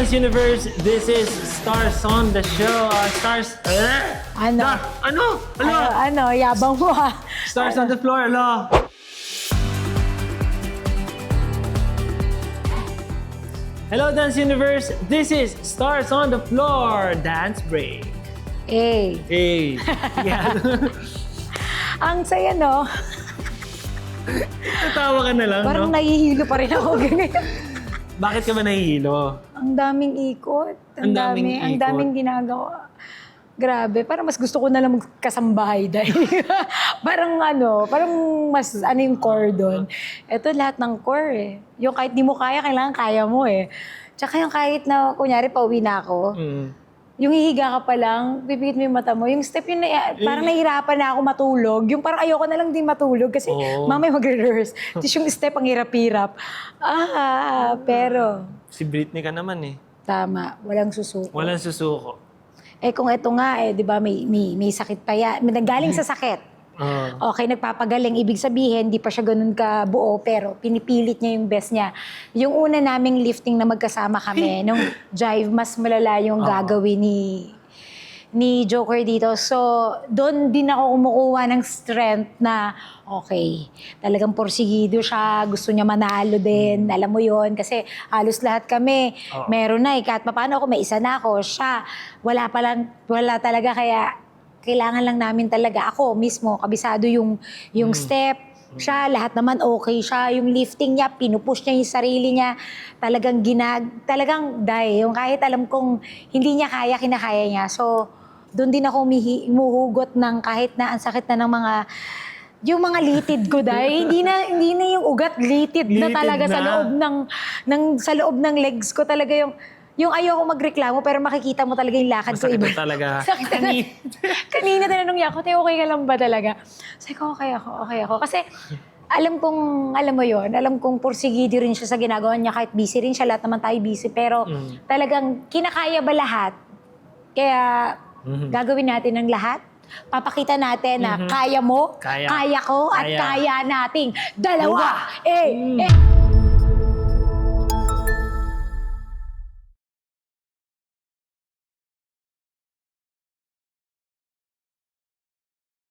Dance Universe, this is Stars on the Show. Stars... Ano? Ano? Yabang mo ha. Stars on the floor, alo. Hello, Dance Universe. This is Stars on the Floor Dance Break. Eh, Hey. Yeah. ang saya no. Tatawa ka na lang, Parang no? nahihilo pa rin ako ganyan. Bakit ka ba nahihilo? Ang daming ikot. Ang daming Ang ikot. daming ginagawa. Grabe, parang mas gusto ko na lang magkasambahay dahil parang mas yung core doon. Ito lahat ng core eh. Yung kahit di mo kaya, kailangan kaya mo eh. Tsaka yung kahit na, kunyari, pauwi na ako, yung hihiga ka pa lang, pipikit mo yung mata mo. Yung step yun, parang nahihirapan na ako matulog. Yung parang ayoko na lang din matulog kasi mamaya magre-rehearse. Tapos yung step, ang hirap-hirap. Pero... Si Britney ka naman eh. Tama, walang susuko. Walang susuko. Eh kung ito nga, di ba, may sakit pa yan. May nanggaling sa sakit. Okay, nagpapagaling. Ibig sabihin, di pa siya ganun ka buo, pero pinipilit niya yung best niya. Yung una naming lifting na magkasama kami, nung jive, mas malala yung gagawin ni Joker dito. So, doon din ako kumukuha ng strength na, okay, talagang porsigido siya, gusto niya manalo din, alam mo yon kasi halos lahat kami, meron na kahit paano ako, may isa na ako, siya, wala talaga, kaya kailangan lang namin talaga, ako mismo, kabisado yung step, siya, lahat naman okay siya. Yung lifting niya, pinupush niya yung sarili niya. Talagang yung kahit alam kong hindi niya kaya, kinakaya niya. So, doon din ako humuhugot ng kahit na ang sakit na ng yung mga litid ko dahil hindi na yung ugat litid na talaga na. sa loob ng legs ko talaga yung ayoko magreklamo pero makikita mo talaga yung lakad ko Masakit iba. na talaga. Sakit na. Kanina tinanong niya ako, okay ka lang ba talaga? Sabi ko, okay ako. Kasi alam kong porsigido rin siya sa ginagawa niya kahit busy rin siya, lahat naman tayo busy. Pero talagang kinakaya ba lahat? Kaya gagawin natin ang lahat. Papakita natin na kaya mo, kaya ko, at kaya nating dalawa.